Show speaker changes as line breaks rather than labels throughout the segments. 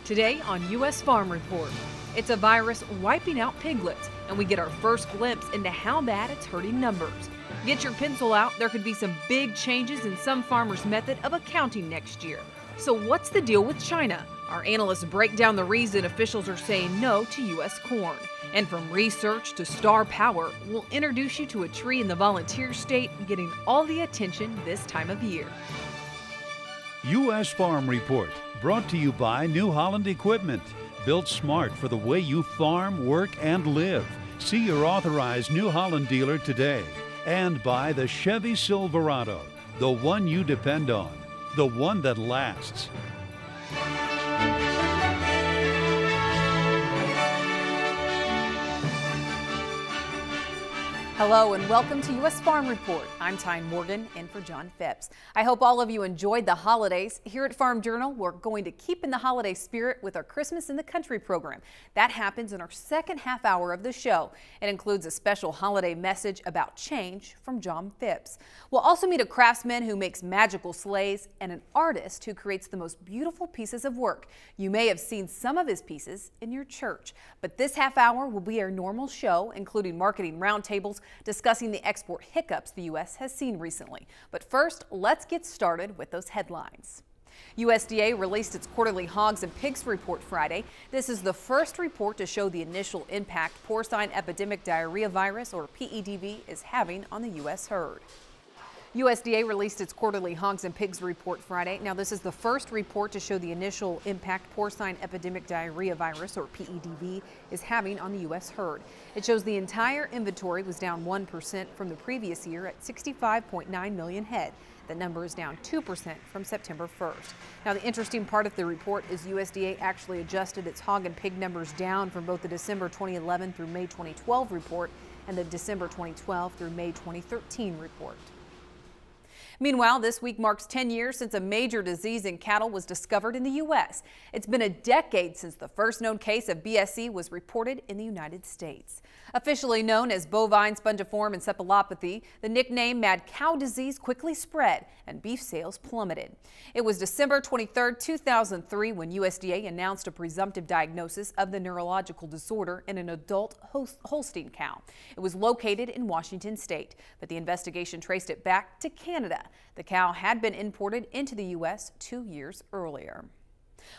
Today on U.S. Farm Report, it's a virus wiping out piglets, and we get our first glimpse into how bad it's hurting numbers. Get your pencil out, there could be some big changes in some farmers' method of accounting next year. So what's the deal with China? Our analysts break down the reason officials are saying no to U.S. corn. And from research to star power, we'll introduce you to a tree in the volunteer state getting all the attention this time of year.
U.S. Farm Report, brought to you by New Holland Equipment. Built smart for the way you farm, work, and live. See your authorized New Holland dealer today. And by the Chevy Silverado, the one you depend on, the one that lasts.
Hello and welcome to U.S. Farm Report. I'm Tyne Morgan in for John Phipps. I hope all of you enjoyed the holidays. Here at Farm Journal, we're going to keep in the holiday spirit with our Christmas in the Country program. That happens in our second half hour of the show. It includes a special holiday message about change from John Phipps. We'll also meet a craftsman who makes magical sleighs and an artist who creates the most beautiful pieces of work. You may have seen some of his pieces in your church, but this half hour will be our normal show, including marketing roundtables, discussing the export hiccups the U.S. has seen recently. But first, let's get started with those headlines. USDA released its quarterly hogs and pigs report Friday. This is the first report to show the initial impact porcine epidemic diarrhea virus, or PEDV, is having on the U.S. herd. USDA released its quarterly hogs and pigs report Friday. Now, this is the first report to show the initial impact porcine epidemic diarrhea virus, or PEDV, is having on the U.S. herd. It shows the entire inventory was down 1% from the previous year at 65.9 million head. The number is down 2% from September 1st. Now, the interesting part of the report is USDA actually adjusted its hog and pig numbers down from both the December 2011 through May 2012 report and the December 2012 through May 2013 report. Meanwhile, this week marks 10 years since a major disease in cattle was discovered in the U.S. It's been a decade since the first known case of BSE was reported in the United States. Officially known as bovine spongiform encephalopathy, the nickname mad cow disease quickly spread and beef sales plummeted. It was December 23, 2003 when USDA announced a presumptive diagnosis of the neurological disorder in an adult Holstein cow. It was located in Washington state, but the investigation traced it back to Canada. The cow had been imported into the U.S. 2 years earlier.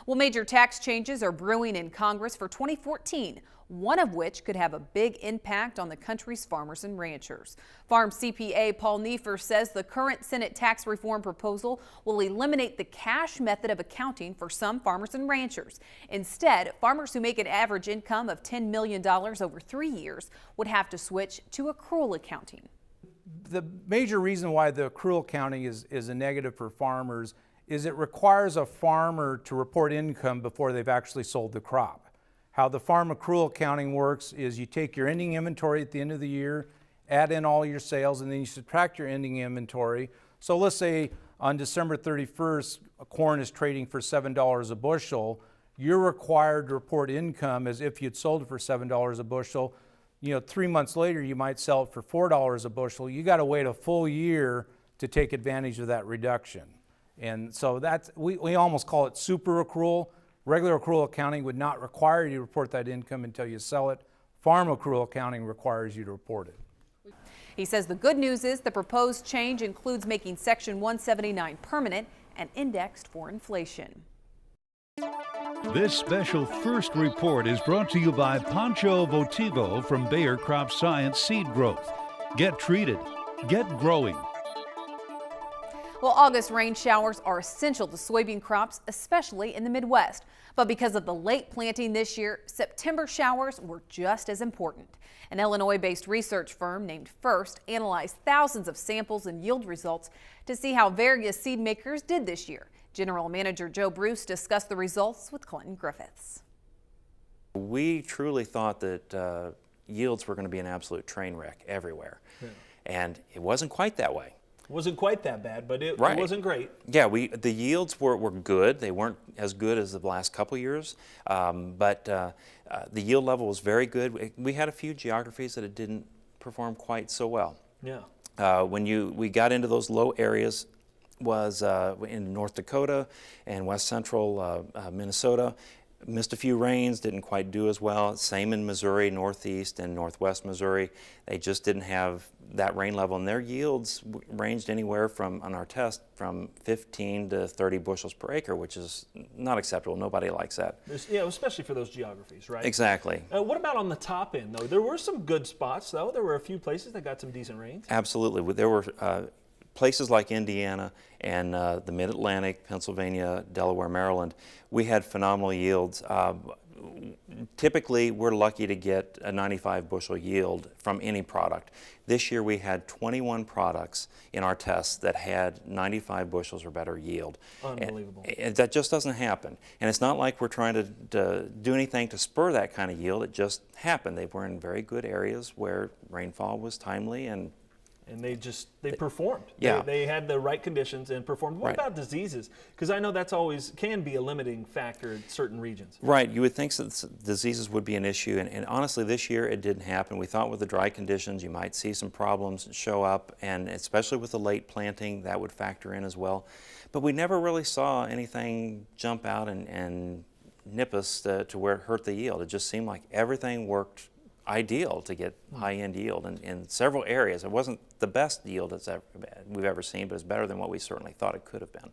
Well, major tax changes are brewing in Congress for 2014, one of which could have a big impact on the country's farmers and ranchers. Farm CPA Paul Neiffer says the current Senate tax reform proposal will eliminate the cash method of accounting for some farmers and ranchers. Instead, farmers who make an average income of $10 million over 3 years would have to switch to accrual accounting.
The major reason why the accrual accounting is a negative for farmers is it requires a farmer to report income before they've actually sold the crop. How the farm accrual accounting works is you take your ending inventory at the end of the year, add in all your sales, and then you subtract your ending inventory. So let's say on December 31st, corn is trading for $7 a bushel. You're required to report income as if you'd sold it for $7 a bushel. 3 months later, you might sell it for $4 a bushel. You got to wait a full year to take advantage of that reduction. And so we almost call it super accrual. Regular accrual accounting would not require you to report that income until you sell it. Farm accrual accounting requires you to report it.
He says the good news is the proposed change includes making Section 179 permanent and indexed for inflation.
This special first report is brought to you by Pancho Votivo from Bayer Crop Science Seed Growth. Get treated. Get growing.
Well, August rain showers are essential to soybean crops, especially in the Midwest. But because of the late planting this year, September showers were just as important. An Illinois-based research firm named FIRST analyzed thousands of samples and yield results to see how various seed makers did this year. General Manager Joe Bruce discussed the results with Clinton Griffiths.
We truly thought that yields were going to be an absolute train wreck everywhere. Yeah. And it wasn't quite that way.
It wasn't quite that bad, but it wasn't great.
Yeah, the yields were good. They weren't as good as the last couple years, but the yield level was very good. We had a few geographies that it didn't perform quite so well.
Yeah.
When we got into those low areas, was in North Dakota and west central Minnesota. missed a few rains, didn't quite do as well. Same in Missouri, northeast and northwest Missouri. They just didn't have that rain level, and their yields ranged anywhere from, on our test, from 15 to 30 bushels per acre, which is not acceptable. Nobody likes that.
Yeah, especially for those geographies, right?
Exactly.
What about on the top end, though? There were some good spots, though. There were a few places that got some decent rains.
Absolutely. There were places like Indiana and the Mid-Atlantic, Pennsylvania, Delaware, Maryland. We had phenomenal yields. Typically, we're lucky to get a 95 bushel yield from any product. This year we had 21 products in our tests that had 95 bushels or better yield.
Unbelievable.
And that just doesn't happen. And it's not like we're trying to do anything to spur that kind of yield. It just happened. They were in very good areas where rainfall was timely, and
they performed.
Yeah.
They had the right conditions and performed. What
Right.
about diseases? Because I know that's always can be a limiting factor in certain regions.
Right, you would think that diseases would be an issue, and honestly this year it didn't happen. We thought with the dry conditions you might see some problems show up, and especially with the late planting that would factor in as well. But we never really saw anything jump out and nip us to where it hurt the yield. It just seemed like everything worked ideal to get high-end yield in several areas. It wasn't the best yield we've ever seen, but it's better than what we certainly thought it could have been.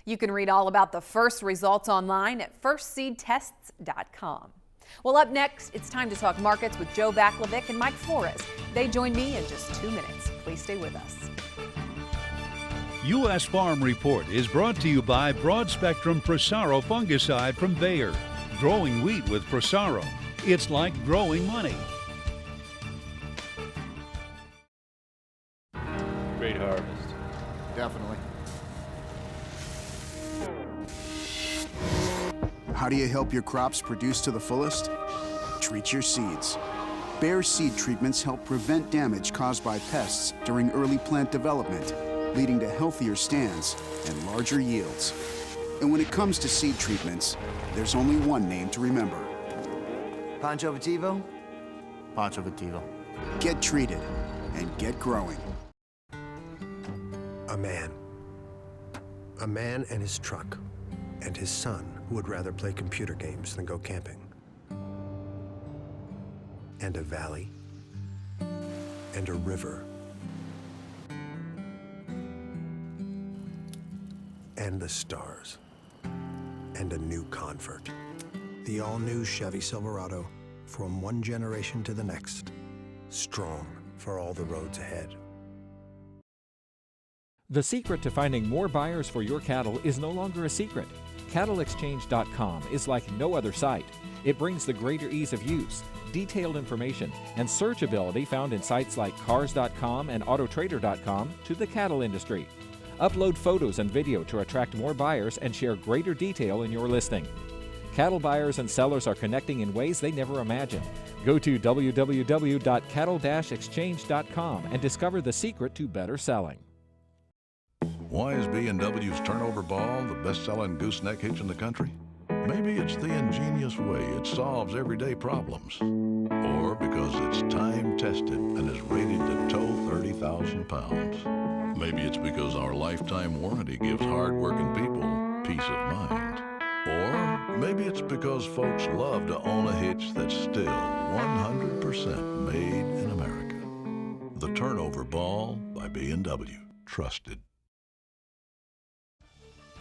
You can read all about the first results online at firstseedtests.com. Well, up next, it's time to talk markets with Joe Vaclavic and Mike Flores. They join me in just 2 minutes. Please stay with us.
U.S. Farm Report is brought to you by Broad Spectrum Prosaro fungicide from Bayer. Growing wheat with Prosaro. It's like growing money.
Great harvest.
Definitely. How do you help your crops produce to the fullest? Treat your seeds. Bayer seed treatments help prevent damage caused by pests during early plant development, leading to healthier stands and larger yields. And when it comes to seed treatments, there's only one name to remember.
Pancho Vitivo?
Pancho Vitivo. Get treated and get growing.
A man. A man and his truck. And his son, who would rather play computer games than go camping. And a valley. And a river. And the stars. And a new convert. The all-new Chevy Silverado, from one generation to the next, strong for all the roads ahead.
The secret to finding more buyers for your cattle is no longer a secret. CattleExchange.com is like no other site. It brings the greater ease of use, detailed information, and searchability found in sites like Cars.com and Autotrader.com to the cattle industry. Upload photos and video to attract more buyers and share greater detail in your listing. Cattle buyers and sellers are connecting in ways they never imagined. Go to www.cattle-exchange.com and discover the secret to better selling.
Why is B&W's Turnover Ball the best-selling gooseneck hitch in the country? Maybe it's the ingenious way it solves everyday problems. Or because it's time-tested and is rated to tow 30,000 pounds. Maybe it's because our lifetime warranty gives hard-working people peace of mind. Or maybe it's because folks love to own a hitch that's still 100% made in America. The Turnover Ball by B&W. Trusted.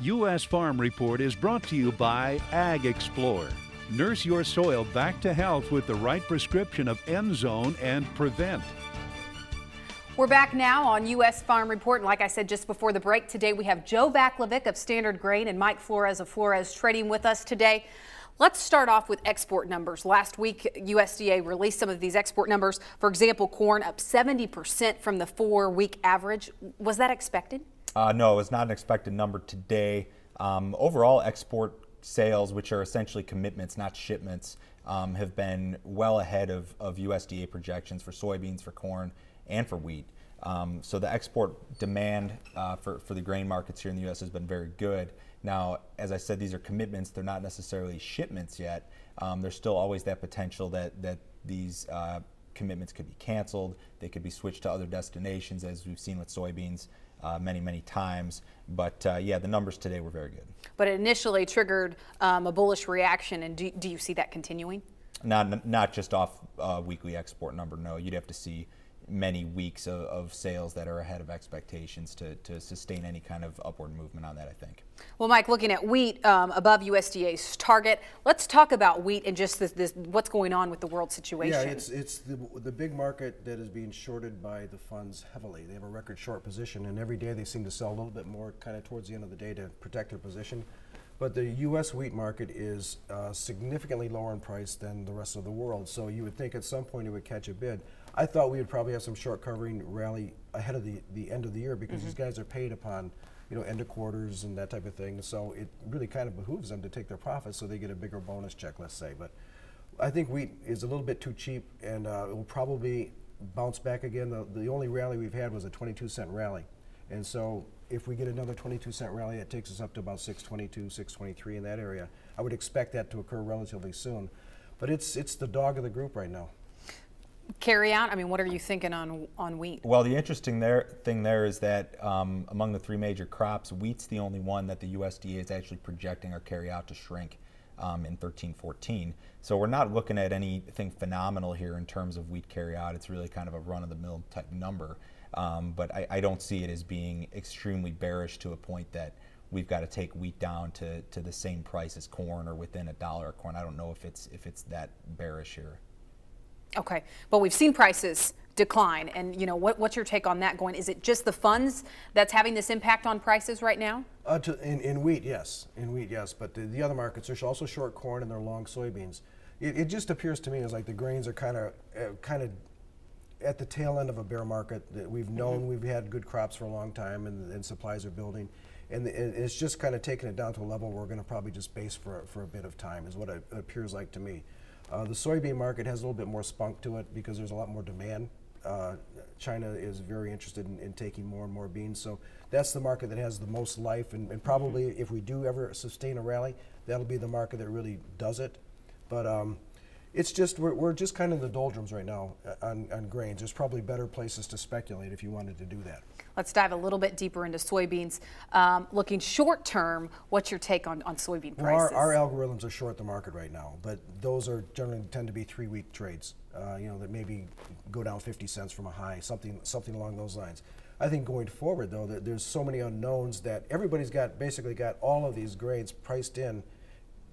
U.S. Farm Report is brought to you by Ag Explorer. Nurse your soil back to health with the right prescription of N-Zone and Prevent.
We're back now on U.S. Farm Report. And like I said just before the break, today we have Joe Vaclavic of Standard Grain and Mike Flores of Flores Trading with us today. Let's start off with export numbers. Last week, USDA released some of these export numbers. For example, corn up 70% from the 4-week average. Was that expected?
No, it was not an expected number today. Overall, export sales, which are essentially commitments, not shipments, have been well ahead of USDA projections for soybeans, for corn, and for wheat. So the export demand for the grain markets here in the U.S. has been very good. Now, as I said, these are commitments. They're not necessarily shipments yet. There's still always that potential that these commitments could be canceled. They could be switched to other destinations, as we've seen with soybeans. many times. But yeah, the numbers today were very good.
But it initially triggered a bullish reaction, and do you see that continuing?
Not just off weekly export number, no. You'd have to see many weeks of sales that are ahead of expectations to sustain any kind of upward movement on that, I think.
Well, Mike, looking at wheat above USDA's target, let's talk about wheat and just this what's going on with the world situation.
Yeah, it's the big market that is being shorted by the funds heavily. They have a record short position, and every day they seem to sell a little bit more kind of towards the end of the day to protect their position. But the U.S. wheat market is significantly lower in price than the rest of the world, so you would think at some point it would catch a bid. I thought we would probably have some short covering rally ahead of the end of the year because these guys are paid upon, end of quarters and that type of thing. So it really kind of behooves them to take their profits so they get a bigger bonus check, let's say. But I think wheat is a little bit too cheap, and it will probably bounce back again. The only rally we've had was a 22-cent rally. And so if we get another 22-cent rally, it takes us up to about 622, 623 in that area. I would expect that to occur relatively soon. But it's the dog of the group right now.
Carry out? I mean, what are you thinking on wheat?
Well, the interesting thing there is that among the three major crops, wheat's the only one that the USDA is actually projecting our carry out to shrink in 13-14. So we're not looking at anything phenomenal here in terms of wheat carry out. It's really kind of a run-of-the-mill type number. But I don't see it as being extremely bearish to a point that we've got to take wheat down to the same price as corn or within $1 of corn. I don't know if it's that bearish here.
Okay, but we've seen prices decline, and what's your take on that going? Is it just the funds that's having this impact on prices right now?
In wheat, yes. But the other markets are also short corn and they're long soybeans. It just appears to me as like the grains are kind of at the tail end of a bear market that we've known. We've had good crops for a long time, and supplies are building, and it's just kind of taking it down to a level we're going to probably just base for a bit of time, is what it appears like to me. The soybean market has a little bit more spunk to it because there's a lot more demand. China is very interested in taking more and more beans, so that's the market that has the most life, and probably if we do ever sustain a rally, that'll be the market that really does it. But it's just we're just kind of in the doldrums right now on grains. There's probably better places to speculate if you wanted to do that.
Let's dive a little bit deeper into soybeans. Looking short term, what's your take on soybean prices?
Well, our algorithms are short the market right now, but those are generally tend to be 3-week trades. That maybe go down 50 cents from a high, something along those lines. I think going forward, though, that there's so many unknowns that everybody's basically got all of these grades priced in,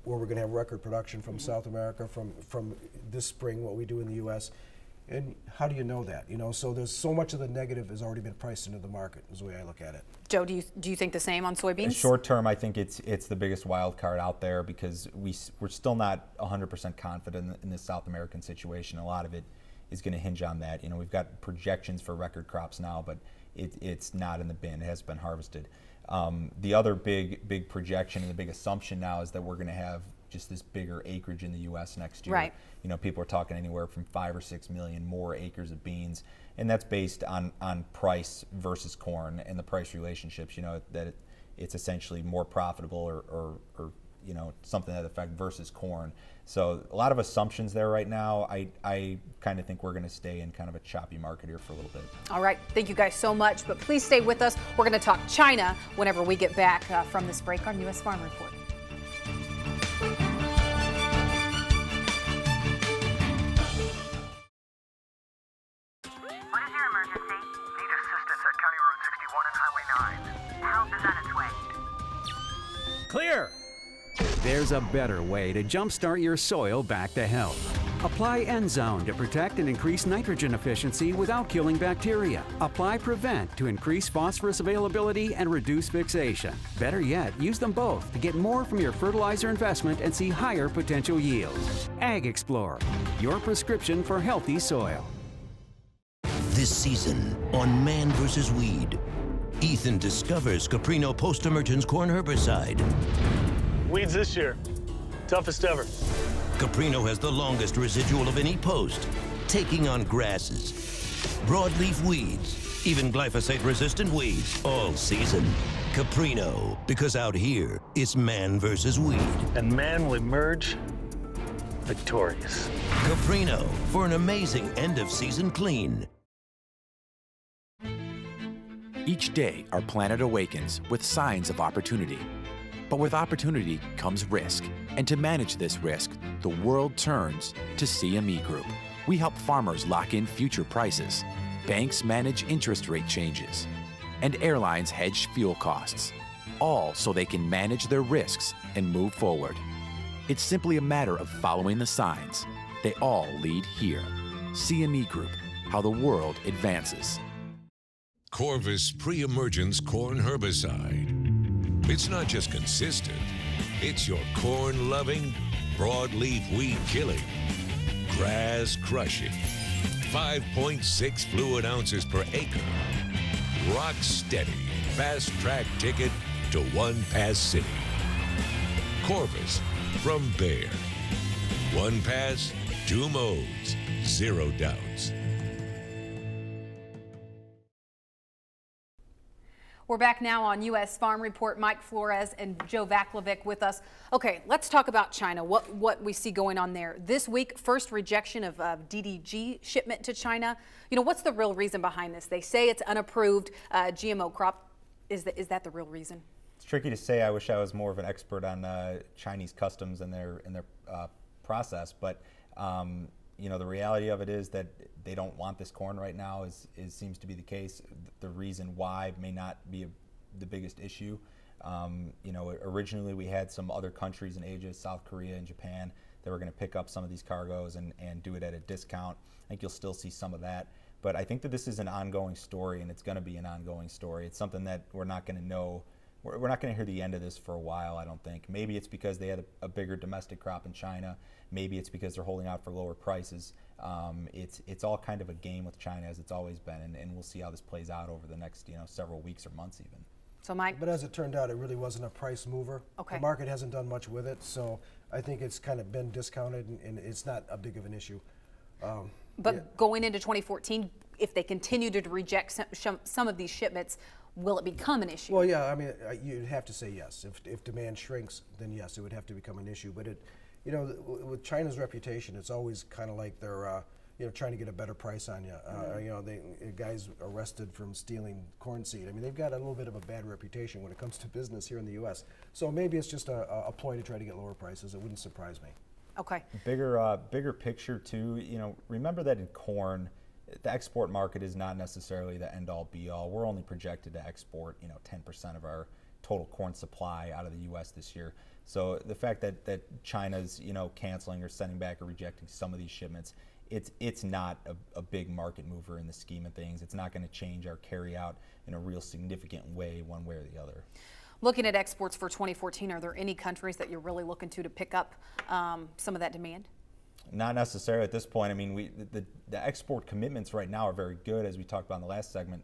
where we're going to have record production from South America, from this spring, what we do in the U.S. And how do you know that? So there's so much of the negative has already been priced into the market, is the way I look at it.
Joe, do you think the same on soybeans?
Short term, I think it's the biggest wild card out there because we're still not 100% confident in the South American situation. A lot of it is going to hinge on that. We've got projections for record crops now, but it's not in the bin. It has been harvested. The other big projection and the big assumption now is that we're going to have just this bigger acreage in the U.S. next year.
Right.
People are talking anywhere from 5 or 6 million more acres of beans, and that's based on price versus corn and the price relationships. That it's essentially more profitable or something to that effect versus corn. So a lot of assumptions there right now. I kind of think we're going to stay in kind of a choppy market here for a little bit.
All right, thank you guys so much, but please stay with us. We're going to talk China whenever we get back from this break on U.S. Farm Report.
What is your emergency? Need assistance at County Road 61 and Highway 9. Help is on its way.
Clear! There's a better way to jumpstart your soil back to health. Apply Endzone to protect and increase nitrogen efficiency without killing bacteria. Apply Prevent to increase phosphorus availability and reduce fixation. Better yet, use them both to get more from your fertilizer investment and see higher potential yields. Ag Explorer, your prescription for healthy soil.
This season on Man vs. Weed, Ethan discovers Caprino post-emergence corn herbicide.
Weeds this year, toughest ever.
Caprino has the longest residual of any post, taking on grasses, broadleaf weeds, even glyphosate-resistant weeds all season. Caprino, because out here, it's man versus weed.
And man will emerge victorious.
Caprino, for an amazing end-of-season clean.
Each day, our planet awakens with signs of opportunity. But with opportunity comes risk. And to manage this risk, the world turns to CME Group. We help farmers lock in future prices. Banks manage interest rate changes. And airlines hedge fuel costs. All so they can manage their risks and move forward. It's simply a matter of following the signs. They all lead here. CME Group, how the world advances.
Corvus pre-emergence corn herbicide. It's not just consistent, it's your corn-loving, broadleaf weed killing, grass crushing, 5.6 fluid ounces per acre, rock steady, fast track ticket to one pass city. Corvus from Bayer. One pass, 2 modes, 0 doubts.
We're back now on U.S. Farm Report. Mike Flores and Joe Vaclavic with us. Okay, let's talk about China, what we see going on there. This week, first rejection of DDG shipment to China. You know, what's the real reason behind this? They say it's unapproved GMO crop. Is that the real reason?
It's tricky to say. I wish I was more of an expert on Chinese customs and their process, but you know, the reality of it is that they don't want this corn right now. Seems to be the case. The reason why may not be the biggest issue. You know, originally we had some other countries in Asia, South Korea and Japan, that were going to pick up some of these cargoes and do it at a discount. I think you'll still see some of that. But I think that this is an ongoing story, and it's going to be an ongoing story. It's something that we're not going to know. We're not going to hear the end of this for a while, I don't think. Maybe it's because they had a bigger domestic crop in China. Maybe it's because they're holding out for lower prices. It's all kind of a game with China, as it's always been, and we'll see how this plays out over the next several weeks or months even.
So, Mike?
But as it turned out, it really wasn't a price mover.
Okay.
The market hasn't done much with it, so I think it's kind of been discounted, and it's not a big of an issue.
But going into 2014, if they continue to reject some of these shipments, will it become an issue?
Well, yeah, I mean, you'd have to say yes. If demand shrinks, then yes, it would have to become an issue. But with China's reputation, it's always kind of like they're trying to get a better price on you. Guys arrested from stealing corn seed. I mean, they've got a little bit of a bad reputation when it comes to business here in the U.S. So maybe it's just a ploy to try to get lower prices. It wouldn't surprise me.
Okay.
Bigger picture too. Remember that in corn, the export market is not necessarily the end-all be-all. We're only projected to export 10% of our total corn supply out of the U.S. this year. So the fact that China's canceling or sending back or rejecting some of these shipments, it's not a big market mover in the scheme of things. It's not going to change our carryout in a real significant way, one way or the other.
Looking at exports for 2014, are there any countries that you're really looking to pick up some of that demand?
Not necessarily at this point. I mean, the export commitments right now are very good, as we talked about in the last segment.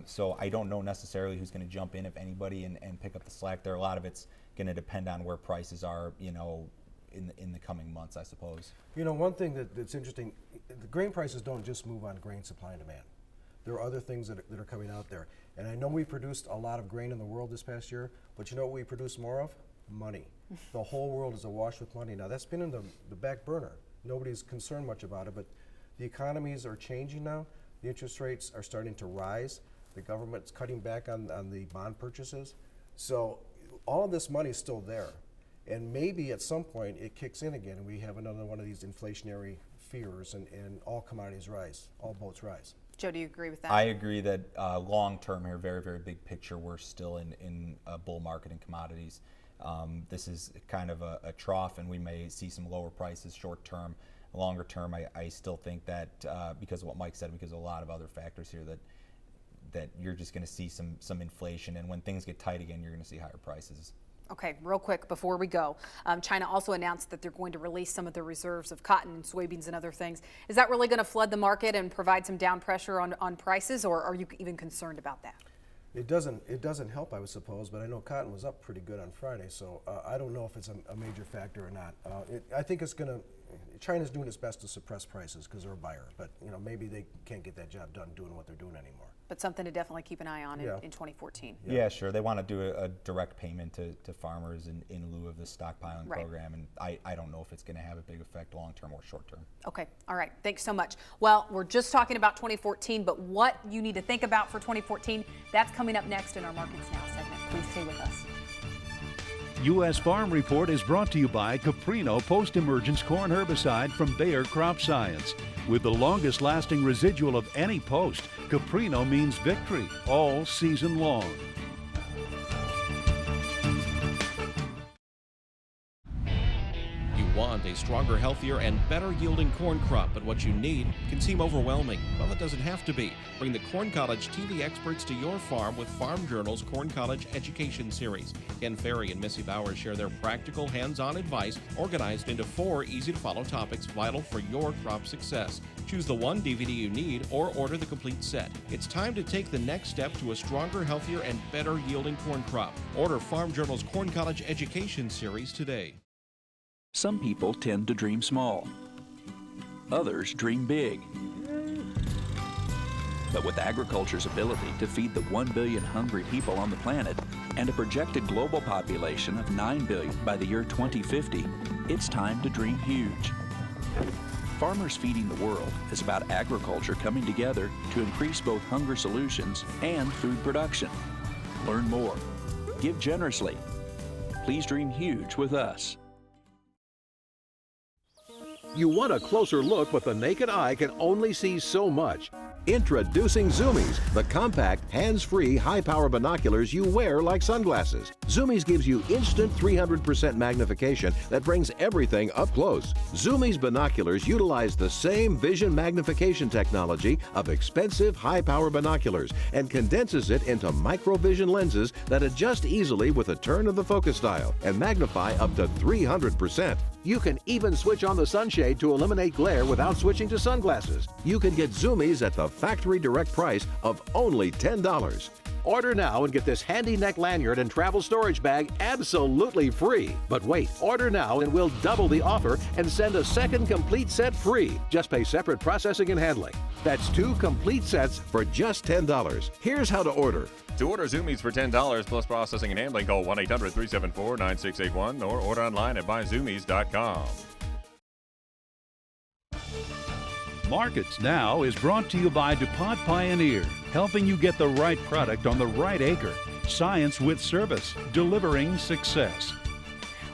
So I don't know necessarily who's going to jump in, if anybody, and pick up the slack there. A lot of it's going to depend on where prices are, in the coming months, I suppose.
One thing that's interesting, the grain prices don't just move on grain supply and demand. There are other things that are coming out there. And I know we produced a lot of grain in the world this past year, but you know what we produce more of? Money. The whole world is awash with money. Now, that's been in the back burner. Nobody's concerned much about it, but the economies are changing now. The interest rates are starting to rise. The government's cutting back on the bond purchases. So all of this money is still there. And maybe at some point it kicks in again and we have another one of these inflationary fears and all commodities rise, all boats rise.
Joe, do you agree with that?
I agree that long term here, very, very big picture, we're still in a bull market in commodities. This is kind of a trough, and we may see some lower prices short term. Longer term, I still think that because of what Mike said, because of a lot of other factors here, that you're just going to see some inflation, and when things get tight again, you're going to see higher prices.
Okay, real quick before we go, China also announced that they're going to release some of their reserves of cotton and soybeans and other things. Is that really going to flood the market and provide some down pressure on prices, or are you even concerned about that?
It doesn't help, I would suppose, but I know cotton was up pretty good on Friday, so I don't know if it's a major factor or not. I think it's going to China's doing its best to suppress prices because they're a buyer, but maybe they can't get that job done doing what they're doing anymore.
But something to definitely keep an eye on in 2014.
Yeah, sure. They want to do a direct payment to farmers in lieu of the stockpiling program, and I don't know if it's going to have a big effect long-term or short-term.
Okay, all right, thanks so much. Well, we're just talking about 2014, but what you need to think about for 2014, that's coming up next in our Markets Now segment. Please stay with us.
U.S. Farm Report is brought to you by Caprino Post-Emergence Corn Herbicide from Bayer Crop Science. With the longest lasting residual of any post, Caprino means victory all season long.
You want a stronger, healthier, and better yielding corn crop, but what you need can seem overwhelming. Well, it doesn't have to be. Bring the Corn College TV experts to your farm with Farm Journal's Corn College Education Series. Ken Ferry and Missy Bowers share their practical, hands-on advice organized into 4 easy-to-follow topics vital for your crop success. Choose the one DVD you need or order the complete set. It's time to take the next step to a stronger, healthier, and better yielding corn crop. Order Farm Journal's Corn College Education Series today.
Some people tend to dream small. Others dream big. But with agriculture's ability to feed the 1 billion hungry people on the planet and a projected global population of 9 billion by the year 2050, it's time to dream huge. Farmers Feeding the World is about agriculture coming together to increase both hunger solutions and food production. Learn more. Give generously. Please dream huge with us.
You want a closer look, but the naked eye can only see so much. Introducing Zoomies, the compact, hands-free, high-power binoculars you wear like sunglasses. Zoomies gives you instant 300% magnification that brings everything up close. Zoomies binoculars utilize the same vision magnification technology of expensive, high-power binoculars and condenses it into microvision lenses that adjust easily with a turn of the focus dial and magnify up to 300%. You can even switch on the sunshade to eliminate glare without switching to sunglasses. You can get Zoomies at the factory direct price of only $10. Order now and get this handy neck lanyard and travel storage bag absolutely free. But wait, order now and we'll double the offer and send a second complete set free. Just pay separate processing and handling. That's 2 complete sets for just $10. Here's how to order.
To order Zoomies for $10 plus processing and handling, call 1-800-374-9681 or order online at buyzoomies.com.
Markets Now is brought to you by DuPont Pioneer, helping you get the right product on the right acre. Science with service, delivering success.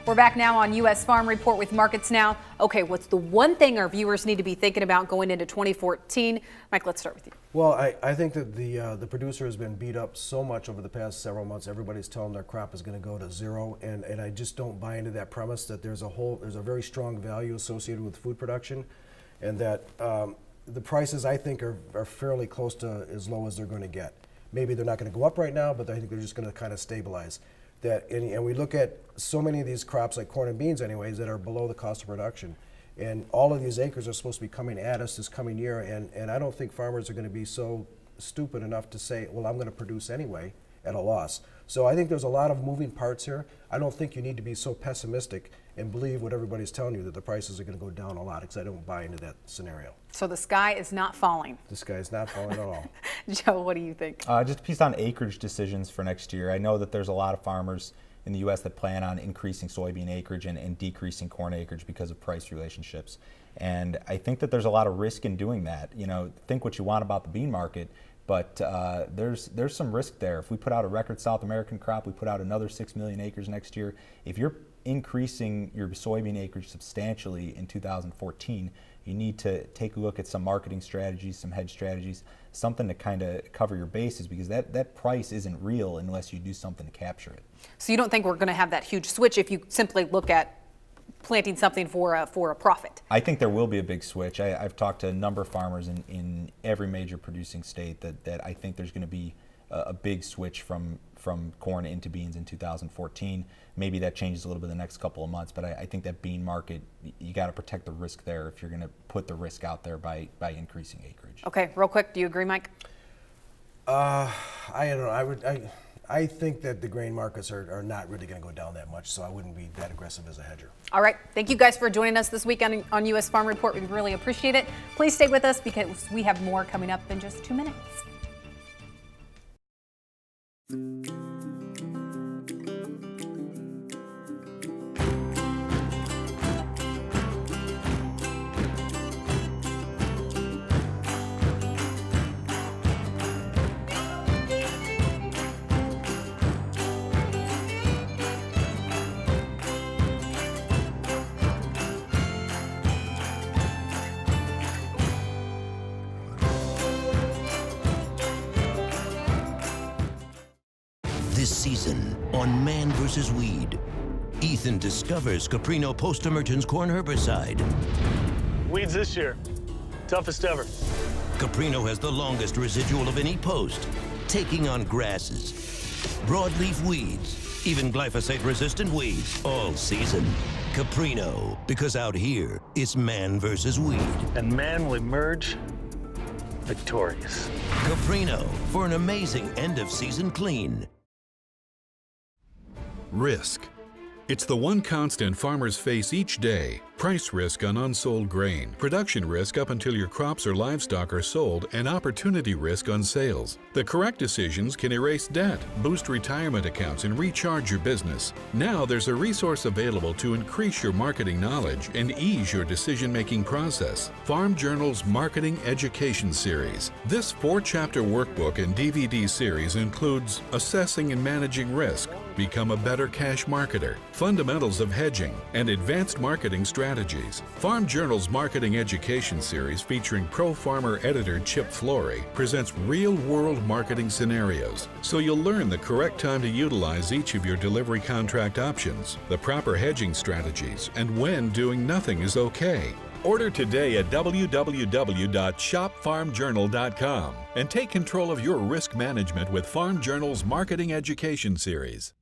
We're back now on U.S. Farm Report with Markets Now. Okay, what's the one thing our viewers need to be thinking about going into 2014? Mike, let's start with you.
Well, I think that the producer has been beat up so much over the past several months. Everybody's telling their crop is going to go to zero, and I just don't buy into that premise that there's a very strong value associated with food production, and that the prices I think are fairly close to as low as they're going to get. Maybe they're not going to go up right now, but I think they're just going to kind of stabilize. And we look at so many of these crops, like corn and beans anyways, that are below the cost of production. And all of these acres are supposed to be coming at us this coming year, and I don't think farmers are going to be so stupid enough to say, well, I'm going to produce anyway at a loss. So I think there's a lot of moving parts here. I don't think you need to be so pessimistic and believe what everybody's telling you that the prices are going to go down a lot, because I don't buy into that scenario.
So the sky is not falling.
The sky is not falling at all.
Joe, what do you think?
Just a piece on acreage decisions for next year. I know that there's a lot of farmers in the U.S. that plan on increasing soybean acreage and decreasing corn acreage because of price relationships. And I think that there's a lot of risk in doing that. You know, think what you want about the bean market, but there's some risk there. If we put out a record South American crop, we put out another 6 million acres next year. If you're increasing your soybean acreage substantially in 2014, you need to take a look at some marketing strategies, some hedge strategies, something to kind of cover your bases, because that price isn't real unless you do something to capture it.
So you don't think we're going to have that huge switch if you simply look at planting something for a profit? I
think there will be a big switch. I've talked to a number of farmers in every major producing state that I think there's going to be a big switch from corn into beans in 2014. Maybe that changes a little bit in the next couple of months, but I think that bean market, you got to protect the risk there if you're going to put the risk out there by increasing acreage.
Okay, real quick, do you agree, Mike?
I don't know. I think that the grain markets are not really going to go down that much, so I wouldn't be that aggressive as a hedger.
All right. Thank you guys for joining us this week on U.S. Farm Report. We really appreciate it. Please stay with us because we have more coming up in just 2 minutes.
This season on Man vs. Weed, Ethan discovers Caprino post-emergence corn herbicide.
Weeds this year, toughest ever.
Caprino has the longest residual of any post, taking on grasses, broadleaf weeds, even glyphosate-resistant weeds all season. Caprino, because out here, it's man versus weed.
And man will emerge victorious.
Caprino, for an amazing end-of-season clean.
Risk. It's the one constant farmers face each day. Price risk on unsold grain, production risk up until your crops or livestock are sold, and opportunity risk on sales. The correct decisions can erase debt, boost retirement accounts, and recharge your business. Now there's a resource available to increase your marketing knowledge and ease your decision-making process. Farm Journal's Marketing Education Series. This 4-chapter workbook and DVD series includes Assessing and Managing Risk, Become a Better Cash Marketer, Fundamentals of Hedging, and Advanced Marketing Strategies. Farm Journal's Marketing Education Series, featuring pro farmer editor Chip Flory, presents real-world marketing scenarios, so you'll learn the correct time to utilize each of your delivery contract options, the proper hedging strategies, and when doing nothing is okay. Order today at www.shopfarmjournal.com and take control of your risk management with Farm Journal's Marketing Education Series.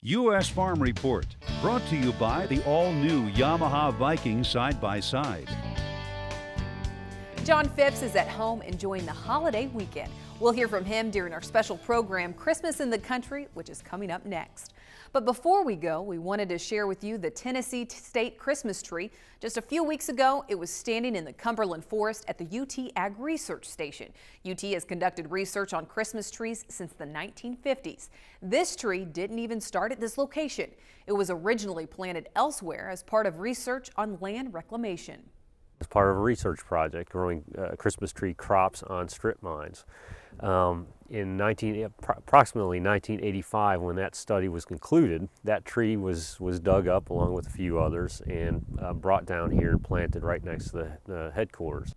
U.S. Farm Report, brought to you by the all-new Yamaha Viking side-by-side.
John Phipps is at home enjoying the holiday weekend. We'll hear from him during our special program, Christmas in the Country, which is coming up next. But before we go, we wanted to share with you the Tennessee State Christmas tree. Just a few weeks ago, it was standing in the Cumberland Forest at the UT Ag Research Station. UT has conducted research on Christmas trees since the 1950s. This tree didn't even start at this location. It was originally planted elsewhere as part of research on land reclamation.
As part of a research project growing Christmas tree crops on strip mines. In approximately 1985, when that study was concluded, that tree was dug up along with a few others and brought down here and planted right next to the headquarters.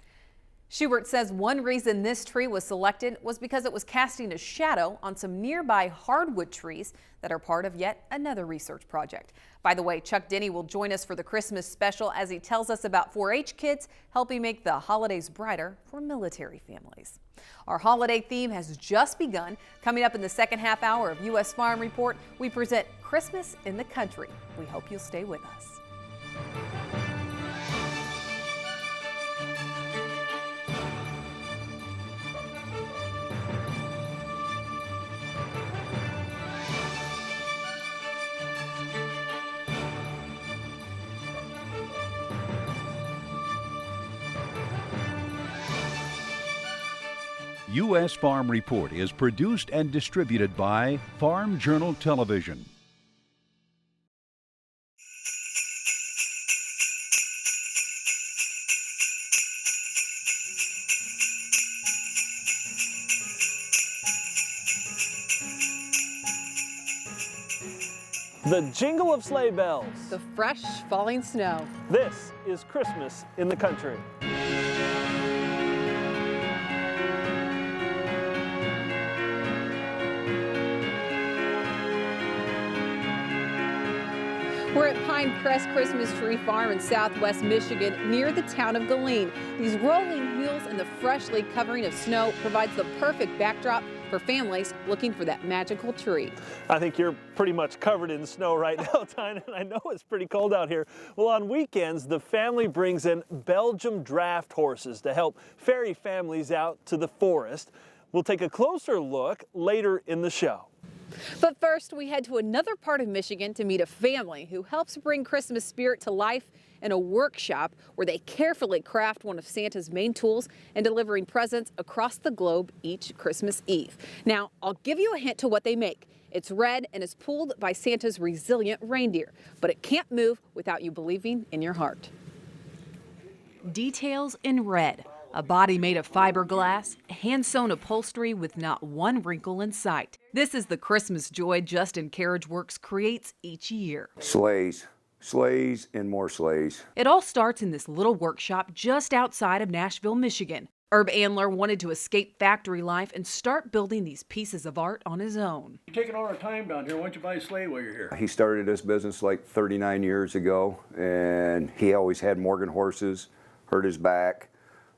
Schubert says one reason this tree was selected was because it was casting a shadow on some nearby hardwood trees that are part of yet another research project. By the way, Chuck Denny will join us for the Christmas special as he tells us about 4-H kids helping make the holidays brighter for military families. Our holiday theme has just begun. Coming up in the second half hour of U.S. Farm Report, we present Christmas in the Country. We hope you'll stay with us.
U.S. Farm Report is produced and distributed by Farm Journal Television.
The jingle of sleigh bells.
The fresh falling snow.
This is Christmas in the Country.
We're at Pine Crest Christmas Tree Farm in southwest Michigan near the town of Galeen. These rolling hills and the freshly covering of snow provides the perfect backdrop for families looking for that magical tree.
I think you're pretty much covered in snow right now, Tyne, and I know it's pretty cold out here. Well, on weekends, the family brings in Belgium draft horses to help ferry families out to the forest. We'll take a closer look later in the show.
But first, we head to another part of Michigan to meet a family who helps bring Christmas spirit to life in a workshop where they carefully craft one of Santa's main tools in delivering presents across the globe each Christmas Eve. Now, I'll give you a hint to what they make. It's red and is pulled by Santa's resilient reindeer, but it can't move without you believing in your heart. Details in red. A body made of fiberglass, hand-sewn upholstery with not one wrinkle in sight. This is the Christmas joy Justin Carriage Works creates each year.
Sleighs, sleighs, and more sleighs.
It all starts in this little workshop just outside of Nashville, Michigan. Herb Andler wanted to escape factory life and start building these pieces of art on his own.
You're taking all our time down here. Why don't you buy a sleigh while you're here?
He started this business like 39 years ago, and he always had Morgan horses, hurt his back.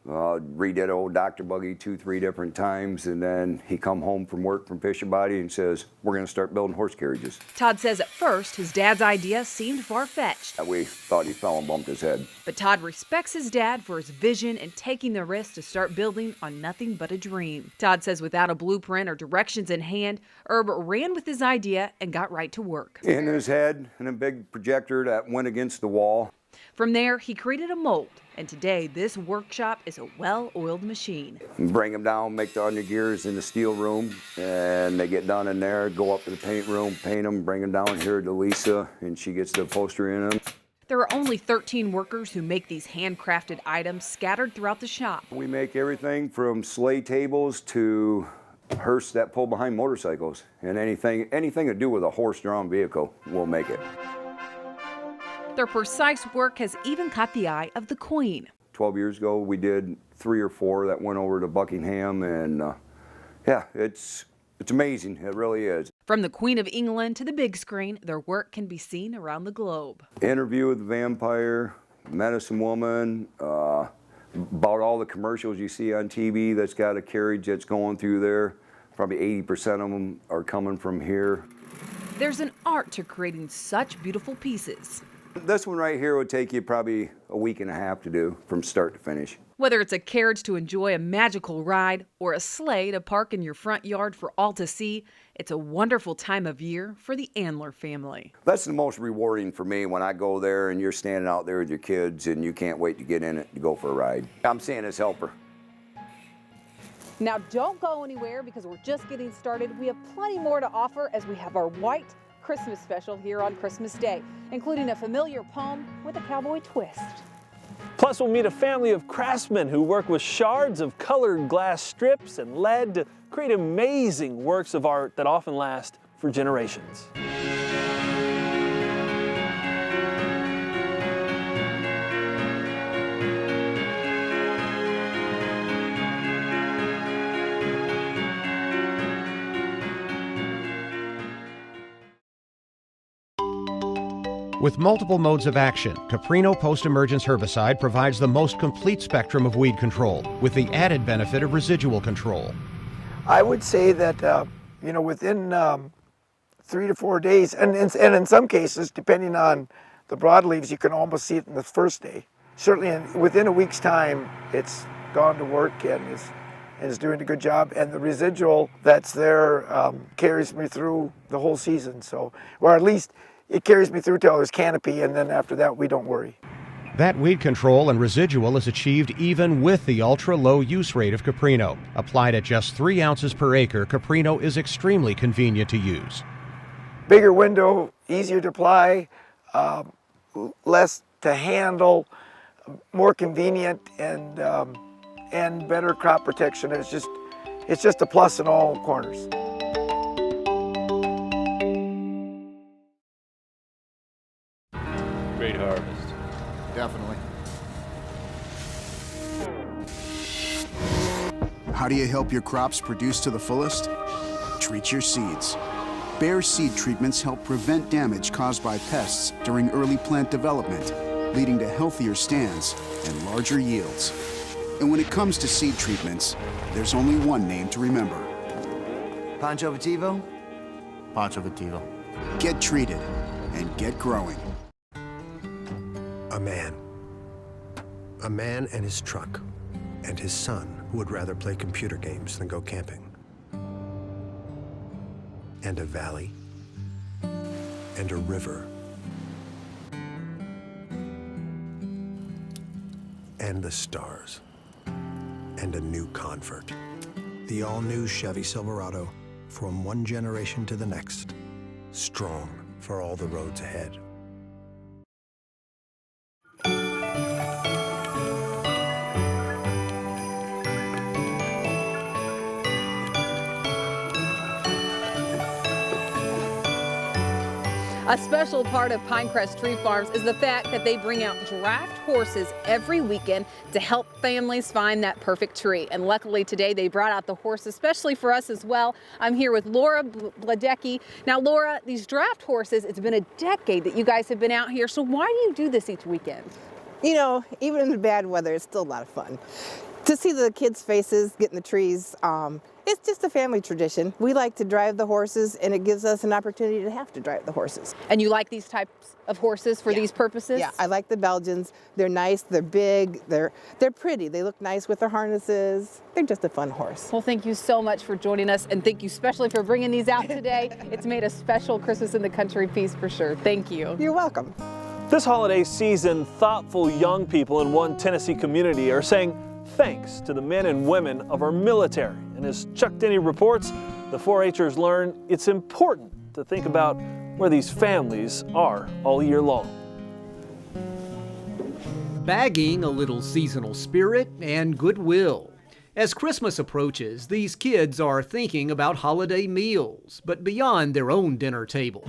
Redid old Dr. Buggy 2-3 different times, and then he come home from work from Fisher Body and says, we're going to start building horse carriages.
Todd says at first his dad's idea seemed far-fetched.
We thought he fell and bumped his head.
But Todd respects his dad for his vision and taking the risk to start building on nothing but a dream. Todd says without a blueprint or directions in hand, Herb ran with his idea and got right to work.
In his head and a big projector that went against the wall.
From there, he created a mold, and today this workshop is a well-oiled machine.
Bring them down, make the undergears in the steel room, and they get done in there, go up to the paint room, paint them, bring them down here to Lisa, and she gets the upholstery in them.
There are only 13 workers who make these handcrafted items scattered throughout the shop.
We make everything from sleigh tables to hearse that pull behind motorcycles, and anything to do with a horse-drawn vehicle, we'll make it.
Their precise work has even caught the eye of the Queen.
12 years ago, we did 3 or 4 that went over to Buckingham, and yeah, it's amazing. It really is.
From the Queen of England to the big screen, their work can be seen around the globe.
Interview with the Vampire, Medicine Woman, about all the commercials you see on TV that's got a carriage that's going through there. Probably 80% of them are coming from here.
There's an art to creating such beautiful pieces.
This one right here would take you probably a week and a half to do from start to finish.
Whether it's a carriage to enjoy a magical ride or a sleigh to park in your front yard for all to see, it's a wonderful time of year for the Andler family.
That's the most rewarding for me when I go there and you're standing out there with your kids and you can't wait to get in it to go for a ride. I'm Santa's helper.
Now don't go anywhere because we're just getting started. We have plenty more to offer as we have our white Christmas special here on Christmas Day, including a familiar poem with a cowboy twist.
Plus, we'll meet a family of craftsmen who work with shards of colored glass strips and lead to create amazing works of art that often last for generations.
With multiple modes of action, Caprino Post-Emergence Herbicide provides the most complete spectrum of weed control, with the added benefit of residual control.
I would say that, within 3 to 4 days, and in some cases, depending on the broadleaves, you can almost see it in the first day. Certainly within a week's time, it's gone to work and is doing a good job, and the residual that's there carries me through the whole season, or at least it carries me through till there's canopy, and then after that we don't worry.
That weed control and residual is achieved even with the ultra-low use rate of Caprino. Applied at just 3 ounces per acre, Caprino is extremely convenient to use.
Bigger window, easier to apply, less to handle, more convenient, and better crop protection. It's just a plus in all corners.
Great harvest.
Definitely. How do you help your crops produce to the fullest? Treat your seeds. Bayer seed treatments help prevent damage caused by pests during early plant development, leading to healthier stands and larger yields. And when it comes to seed treatments, there's only one name to remember.
Pancho Vitivo?
Pancho Vitivo. Get treated and get growing.
A man and his truck, and his son who would rather play computer games than go camping. and a valley, and a river, and the stars, and a new convert. The all-new Chevy Silverado, from one generation to the next, strong for all the roads ahead.
A special part of Pinecrest Tree Farms is the fact that they bring out draft horses every weekend to help families find that perfect tree. And luckily today they brought out the horse especially for us as well. I'm here with Laura Bladecki. Now Laura, these draft horses, it's been a decade that you guys have been out here. So why do you do this each weekend?
You know, even in the bad weather, it's still a lot of fun. To see the kids' faces get in the trees, it's just a family tradition. We like to drive the horses, and it gives us an opportunity to have to drive the horses.
And you like these types of horses for these purposes?
Yeah, I like the Belgians. They're nice, they're big, they're pretty. They look nice with their harnesses. They're just a fun horse.
Well, thank you so much for joining us, and thank you especially for bringing these out today. It's made a special Christmas in the Country piece for sure. Thank you.
You're welcome.
This holiday season, thoughtful young people in one Tennessee community are saying thanks to the men and women of our military. And as Chuck Denny reports, the 4-H'ers learn it's important to think about where these families are all year long.
Bagging a little seasonal spirit and goodwill. As Christmas approaches, these kids are thinking about holiday meals, but beyond their own dinner table.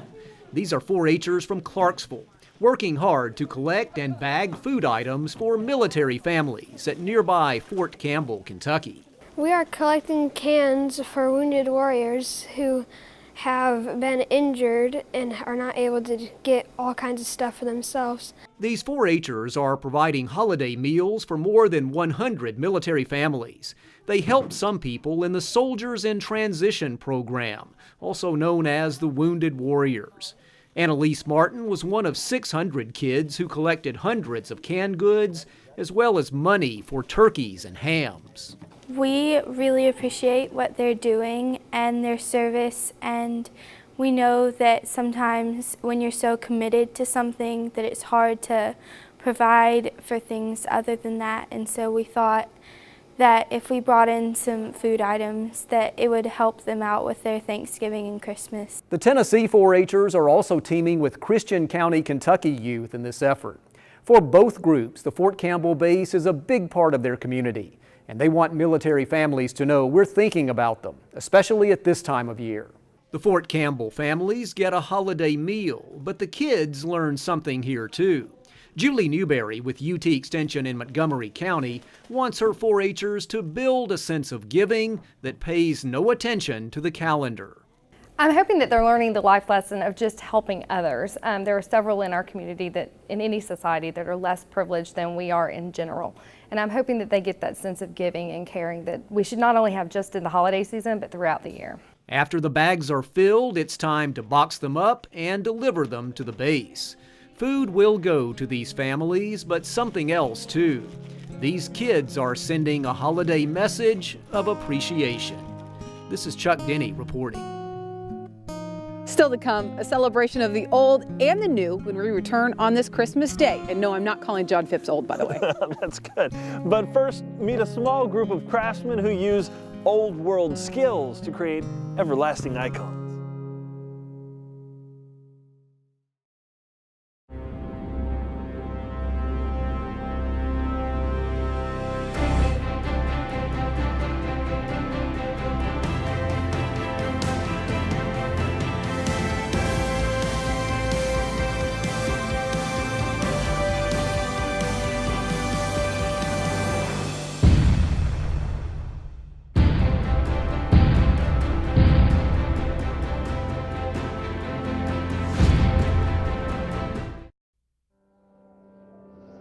These are 4-H'ers from Clarksville, working hard to collect and bag food items for military families at nearby Fort Campbell, Kentucky.
We are collecting cans for wounded warriors who have been injured and are not able to get all kinds of stuff for themselves.
These 4-H'ers are providing holiday meals for more than 100 military families. They help some people in the Soldiers in Transition program, also known as the Wounded Warriors. Annalise Martin was one of 600 kids who collected hundreds of canned goods, as well as money for turkeys and hams.
We really appreciate what they're doing and their service, and we know that sometimes when you're so committed to something that it's hard to provide for things other than that, and so we thought that if we brought in some food items that it would help them out with their Thanksgiving and Christmas.
The Tennessee 4-H'ers are also teaming with Christian County, Kentucky youth in this effort. For both groups, the Fort Campbell base is a big part of their community, and they want military families to know we're thinking about them, especially at this time of year. The Fort Campbell families get a holiday meal, but the kids learn something here too. Julie Newberry with UT Extension in Montgomery County wants her 4-H'ers to build a sense of giving that pays no attention to the calendar.
I'm hoping that they're learning the life lesson of just helping others. There are several in our community that, in any society, that are less privileged than we are in general. And I'm hoping that they get that sense of giving and caring that we should not only have just in the holiday season, but throughout the year.
After the bags are filled, it's time to box them up and deliver them to the base. Food will go to these families, but something else too. These kids are sending a holiday message of appreciation. This is Chuck Denny reporting.
Still to come, a celebration of the old and the new when we return on this Christmas Day. And no, I'm not calling John Phipps old, by the way.
That's good. But first, meet a small group of craftsmen who use old world skills to create everlasting icons.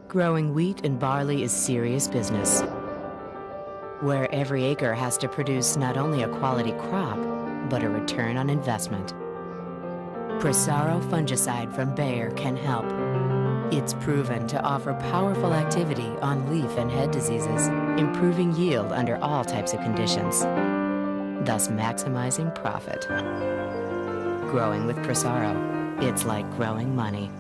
Growing wheat and barley is serious business, where every acre has to produce not only a quality crop, but a return on investment. Prosaro fungicide from Bayer can help. It's proven to offer powerful activity on leaf and head diseases, improving yield under all types of conditions, thus maximizing profit. Growing with Prosaro, it's like growing money.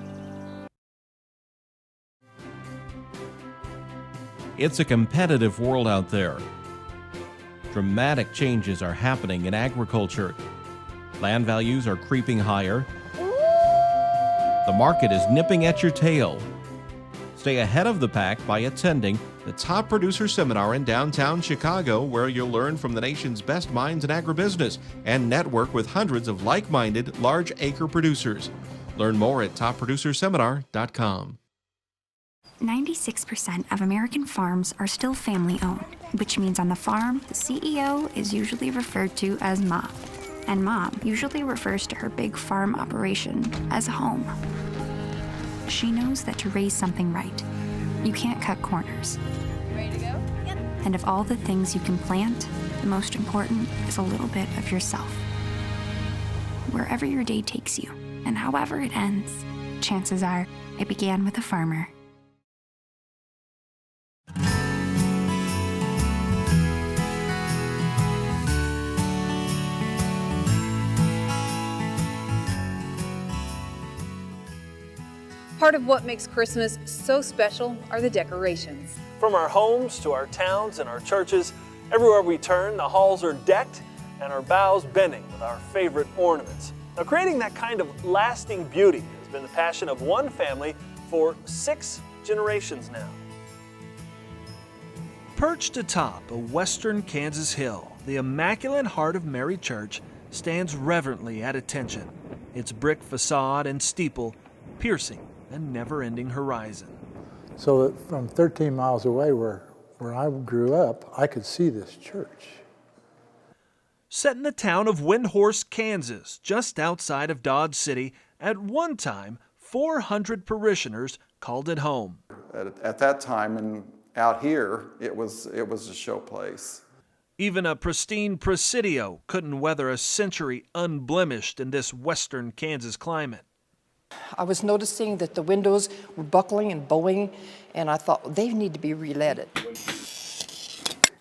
It's a competitive world out there. Dramatic changes are happening in agriculture. Land values are creeping higher. The market is nipping at your tail. Stay ahead of the pack by attending the Top Producer Seminar in downtown Chicago, where you'll learn from the nation's best minds in agribusiness and network with hundreds of like-minded large acre producers. Learn more at topproducerseminar.com.
96% of American farms are still family-owned, which means on the farm, the CEO is usually referred to as Mom. And Mom usually refers to her big farm operation as home. She knows that to raise something right, you can't cut corners.
Ready to go? Yep.
And of all the things you can plant, the most important is a little bit of yourself. Wherever your day takes you, and however it ends, chances are it began with a farmer.
Part of what makes Christmas so special are the decorations.
From our homes to our towns and our churches, everywhere we turn, the halls are decked and our boughs bending with our favorite ornaments. Now, creating that kind of lasting beauty has been the passion of one family for 6 generations now. Perched atop a western Kansas hill, the Immaculate Heart of Mary Church stands reverently at attention, its brick facade and steeple piercing a never-ending horizon.
So that from 13 miles away where I grew up, I could see this church.
Set in the town of Windhorse, Kansas, just outside of Dodge City, at one time, 400 parishioners called it home.
At that time and out here, it was a show place.
Even a pristine Presidio couldn't weather a century unblemished in this western Kansas climate.
I was noticing that the windows were buckling and bowing, and I thought they need to be re-leaded.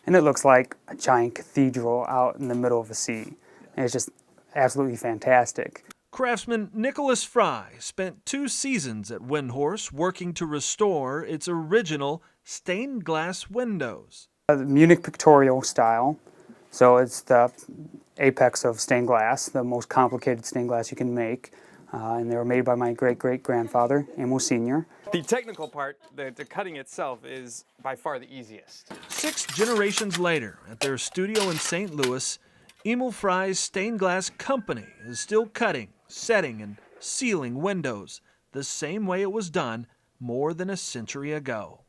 And it looks like a giant cathedral out in the middle of the sea. And it's just absolutely fantastic.
Craftsman Nicholas Fry spent 2 seasons at Windhorse working to restore its original stained glass windows.
The Munich pictorial style, so it's the apex of stained glass, the most complicated stained glass you can make. And they were made by my great-great-grandfather, Emil Sr.
The technical part, the cutting itself, is by far the easiest.
6 generations later, at their studio in St. Louis, Emil Fry's Stained Glass Company is still cutting, setting, and sealing windows the same way it was done more than a century ago.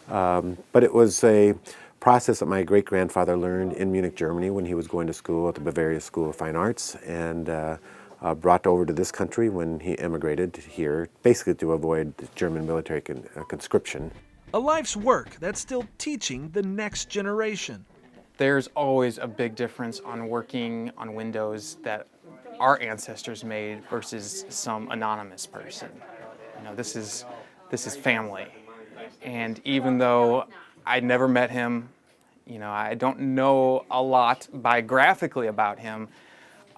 But it was a process that my great-grandfather learned in Munich, Germany when he was going to school at the Bavaria School of Fine Arts, and brought over to this country when he emigrated here, basically to avoid German military conscription.
A life's work that's still teaching the next generation.
There's always a big difference on working on windows that our ancestors made versus some anonymous person. You know, this is family. And even though I never met him, you know, I don't know a lot biographically about him,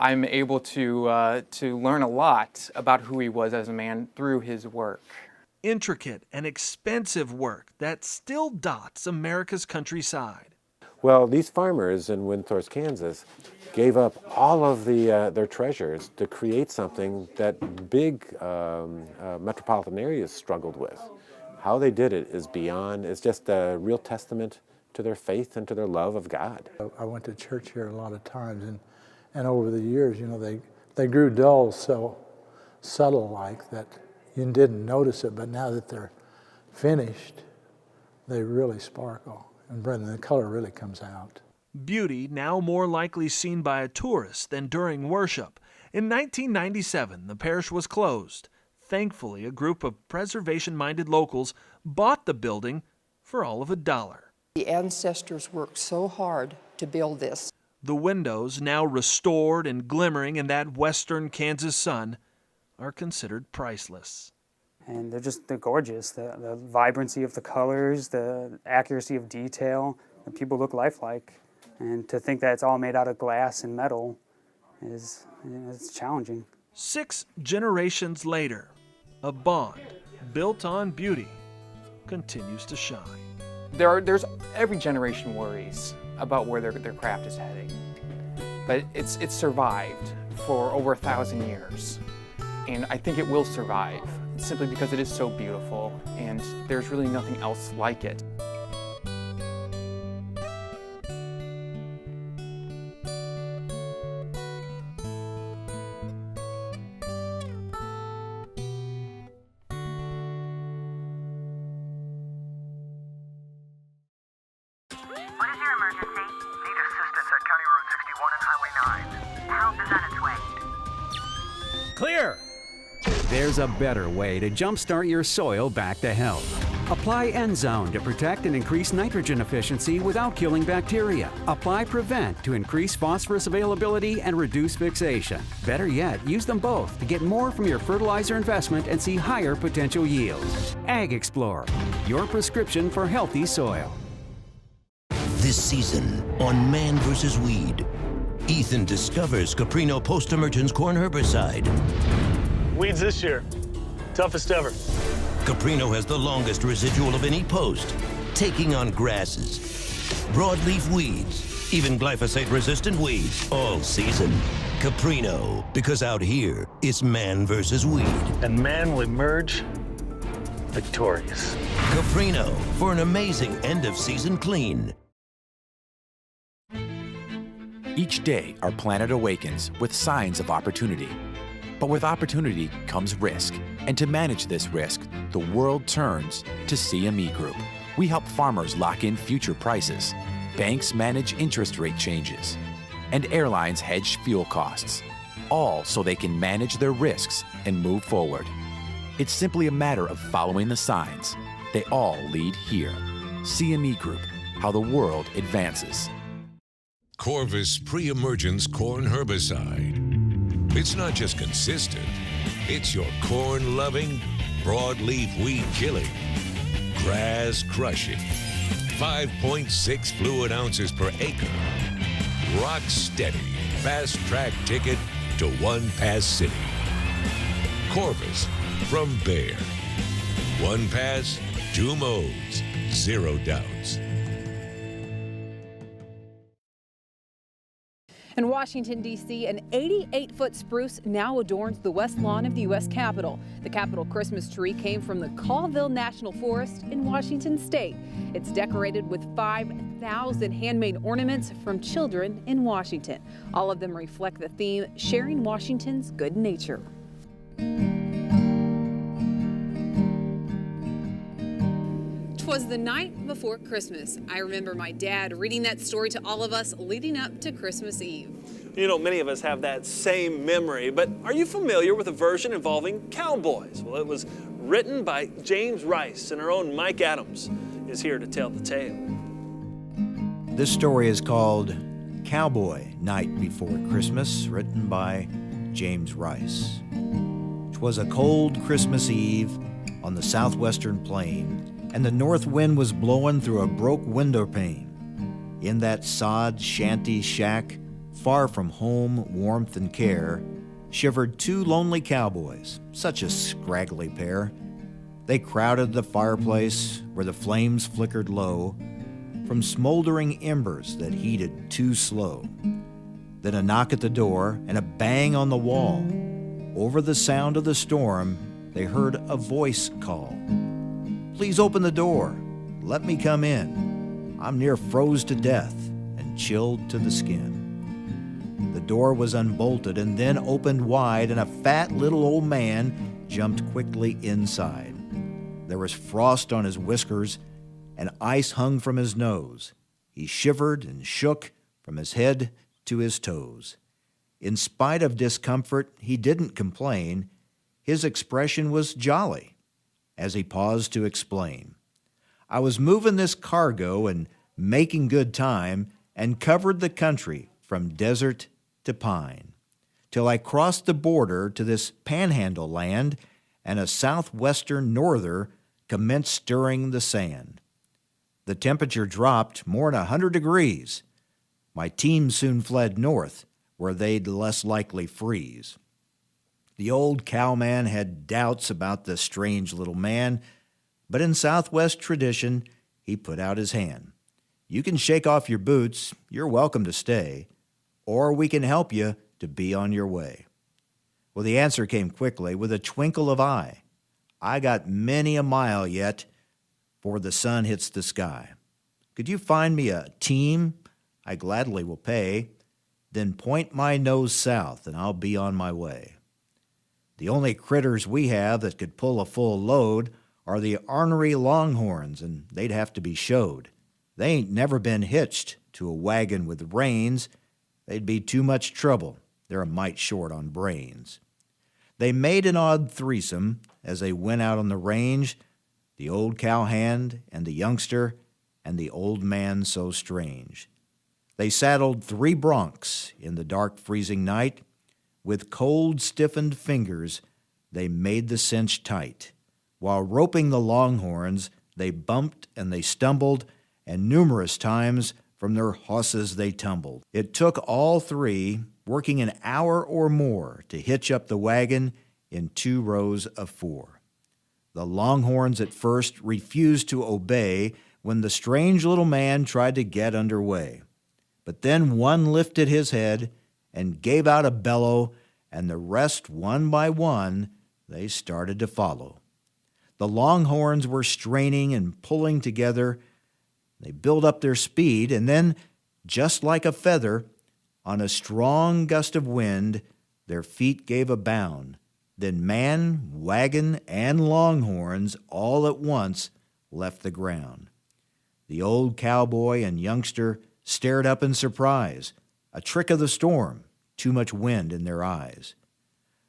I'm able to learn a lot about who he was as a man through his work.
Intricate and expensive work that still dots America's countryside.
Well, these farmers in Windhorse, Kansas, gave up all of their treasures to create something that big metropolitan areas struggled with. How they did it is beyond, it's just a real testament to their faith and to their love of God.
I went to church here a lot of times, and over the years, you know, they grew dull, so subtle-like that you didn't notice it, but now that they're finished, they really sparkle, and the color really comes out.
Beauty now more likely seen by a tourist than during worship. In 1997, the parish was closed. Thankfully, a group of preservation-minded locals bought the building for all of $1.
The ancestors worked so hard to build this.
The windows, now restored and glimmering in that western Kansas sun, are considered priceless.
And they're gorgeous. The vibrancy of the colors, the accuracy of detail, the people look lifelike. And to think that it's all made out of glass and metal is It's challenging.
6 generations later, a bond built on beauty continues to shine.
There's every generation worries about where their craft is heading, but it's survived for over 1,000 years, and I think it will survive simply because it is so beautiful, and there's really nothing else like it.
Clear! There's a better way to jumpstart your soil back to health. Apply Endzone to protect and increase nitrogen efficiency without killing bacteria. Apply Prevent to increase phosphorus availability and reduce fixation. Better yet, use them both to get more from your fertilizer investment and see higher potential yields. Ag Explorer, your prescription for healthy soil.
This season on Man vs. Weed, Ethan discovers Caprino post-emergence corn herbicide.
Weeds this year, toughest ever.
Caprino has the longest residual of any post, taking on grasses, broadleaf weeds, even glyphosate-resistant weeds, all season. Caprino, because out here, it's man versus weed.
And man will emerge victorious.
Caprino, for an amazing end-of-season clean.
Each day, our planet awakens with signs of opportunity. But with opportunity comes risk. And to manage this risk, the world turns to CME Group. We help farmers lock in future prices. Banks manage interest rate changes. And airlines hedge fuel costs. All so they can manage their risks and move forward. It's simply a matter of following the signs. They all lead here. CME Group, how the world advances.
Corvus pre-emergence corn herbicide. It's not just consistent, it's your corn-loving, broadleaf weed-killing, grass-crushing, 5.6 fluid ounces per acre, rock-steady, fast-track ticket to One Pass City. Corvus from Bayer. One pass, 2 modes, 0 doubts.
In Washington, D.C., an 88-foot spruce now adorns the west lawn of the U.S. Capitol. The Capitol Christmas tree came from the Colville National Forest in Washington State. It's decorated with 5,000 handmade ornaments from children in Washington. All of them reflect the theme, sharing Washington's good nature. 'Twas the night before Christmas. I remember my dad reading that story to all of us leading up to Christmas Eve.
You know, many of us have that same memory, but are you familiar with a version involving cowboys? Well, it was written by James Rice, and our own Mike Adams is here to tell the tale.
This story is called Cowboy Night Before Christmas, written by James Rice. 'Twas a cold Christmas Eve on the southwestern plain, and the north wind was blowing through a broke window pane. In that sod shanty shack, far from home, warmth, and care, shivered 2 lonely cowboys, such a scraggly pair. They crowded the fireplace where the flames flickered low from smoldering embers that heated too slow. Then a knock at the door and a bang on the wall. Over the sound of the storm, they heard a voice call. Please open the door. Let me come in. I'm near froze to death and chilled to the skin. The door was unbolted and then opened wide, and a fat little old man jumped quickly inside. There was frost on his whiskers, and ice hung from his nose. He shivered and shook from his head to his toes. In spite of discomfort, he didn't complain. His expression was jolly as he paused to explain. I was moving this cargo and making good time, and covered the country from desert to pine, till I crossed the border to this panhandle land, and a southwestern norther commenced stirring the sand. The temperature dropped more than 100 degrees. My team soon fled north, where they'd less likely freeze. The old cowman had doubts about the strange little man, but in Southwest tradition, he put out his hand. You can shake off your boots, you're welcome to stay, or we can help you to be on your way. Well, the answer came quickly, with a twinkle of eye. I got many a mile yet before the sun hits the sky. Could you find me a team? I gladly will pay. Then point my nose south and I'll be on my way. The only critters we have that could pull a full load are the ornery longhorns, and they'd have to be showed. They ain't never been hitched to a wagon with reins. They'd be too much trouble. They're a mite short on brains. They made an odd threesome as they went out on the range, the old cowhand and the youngster and the old man so strange. They saddled 3 broncs in the dark freezing night. With cold stiffened fingers, they made the cinch tight. While roping the longhorns, they bumped and they stumbled, and numerous times from their hosses they tumbled. It took all 3, working an hour or more, to hitch up the wagon in 2 rows of 4. The longhorns at first refused to obey when the strange little man tried to get under way. But then one lifted his head and gave out a bellow, and the rest, one by one, they started to follow. The longhorns were straining and pulling together. They built up their speed, and then, just like a feather, on a strong gust of wind, their feet gave a bound. Then man, wagon, and longhorns all at once left the ground. The old cowboy and youngster stared up in surprise. A trick of the storm, too much wind in their eyes.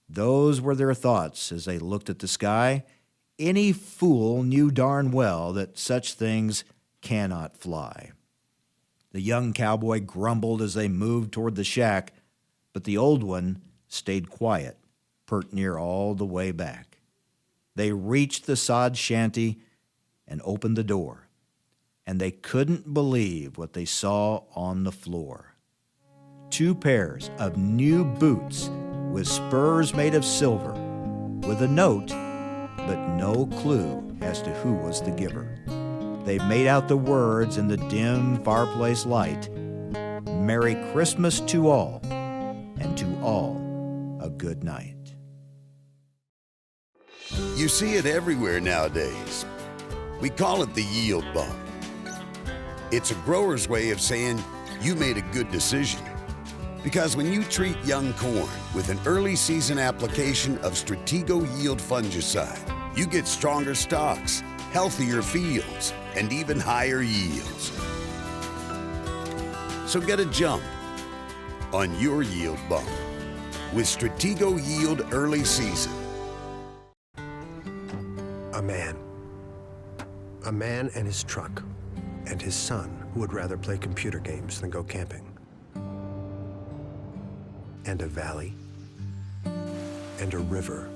Those were their thoughts as they looked at the sky. Any fool knew darn well that such things cannot fly. The young cowboy grumbled as they moved toward the shack, but the old one stayed quiet, pert near all the way back. They reached the sod shanty and opened the door, and they couldn't believe what they saw on the floor. 2 pairs of new boots with spurs made of silver, with a note, but no clue as to who was the giver. They made out the words in the dim fireplace light, "Merry Christmas to all, and to all a good night."
You see it everywhere nowadays. We call it the yield bump. It's a grower's way of saying you made a good decision. Because when you treat young corn with an early season application of Stratego Yield fungicide, you get stronger stalks, healthier fields, and even higher yields. So get a jump on your yield bump with Stratego Yield early season.
A man and his truck, and his son who would rather play computer games than go camping. And a valley, and a river,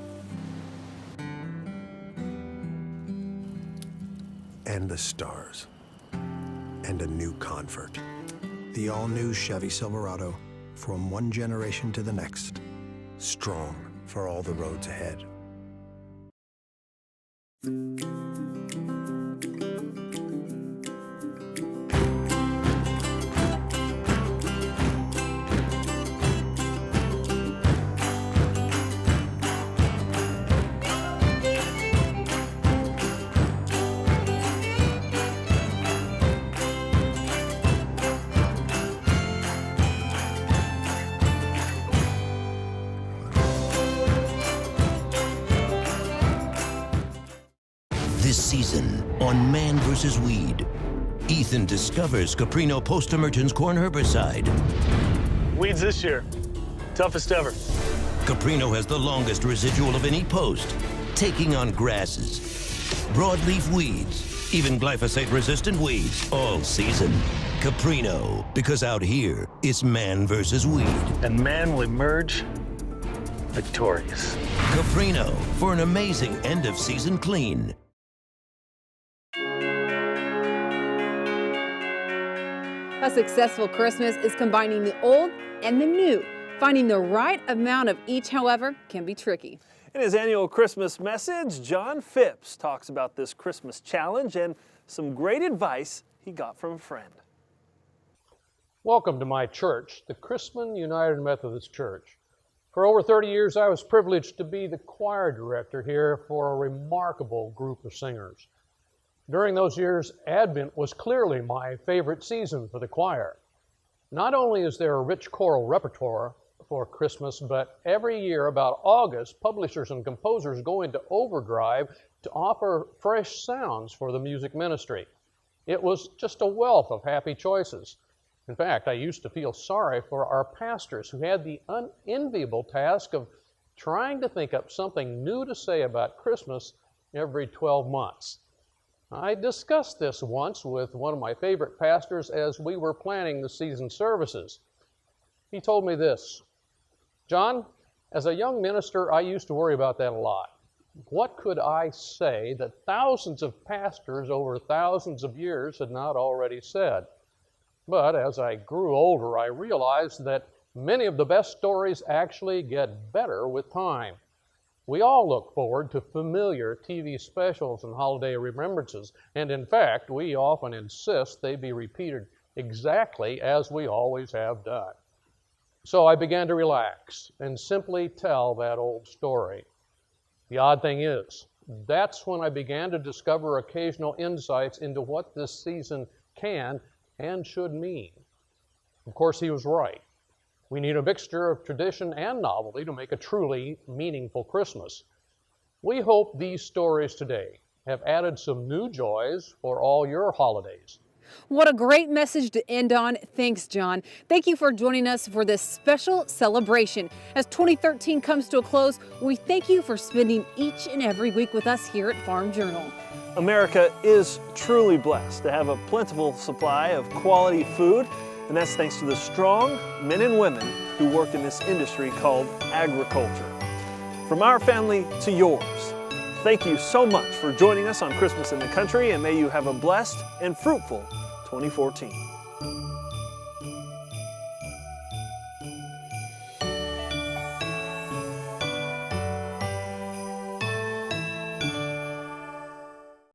and the stars, and a new convert. The all-new Chevy Silverado, from one generation to the next, strong for all the roads ahead.
This season on Man vs. Weed, Ethan discovers Caprino post-emergence corn herbicide.
Weeds this year, toughest ever.
Caprino has the longest residual of any post, taking on grasses, broadleaf weeds, even glyphosate-resistant weeds all season. Caprino, because out here, it's man versus weed.
And man will emerge victorious.
Caprino, for an amazing end-of-season clean.
A successful Christmas is combining the old and the new. Finding the right amount of each, however, can be tricky.
In his annual Christmas message, John Phipps talks about this Christmas challenge and some great advice he got from a friend.
Welcome to my church, the Chrisman United Methodist Church. For over 30 years, I was privileged to be the choir director here for a remarkable group of singers. During those years, Advent was clearly my favorite season for the choir. Not only is there a rich choral repertoire for Christmas, but every year about August, publishers and composers go into overdrive to offer fresh sounds for the music ministry. It was just a wealth of happy choices. In fact, I used to feel sorry for our pastors who had the unenviable task of trying to think up something new to say about Christmas every 12 months. I discussed this once with one of my favorite pastors as we were planning the season services. He told me this: "John, as a young minister, I used to worry about that a lot. What could I say that thousands of pastors over thousands of years had not already said? But as I grew older, I realized that many of the best stories actually get better with time. We all look forward to familiar TV specials and holiday remembrances, and in fact, we often insist they be repeated exactly as we always have done. So I began to relax and simply tell that old story. The odd thing is, that's when I began to discover occasional insights into what this season can and should mean." Of course, he was right. We need a mixture of tradition and novelty to make a truly meaningful Christmas. We hope these stories today have added some new joys for all your holidays.
What a great message to end on. Thanks, John. Thank you for joining us for this special celebration. As 2013 comes to a close, we thank you for spending each and every week with us here at Farm Journal.
America is truly blessed to have a plentiful supply of quality food, and that's thanks to the strong men and women who work in this industry called agriculture. From our family to yours, thank you so much for joining us on Christmas in the Country, and may you have a blessed and fruitful 2014.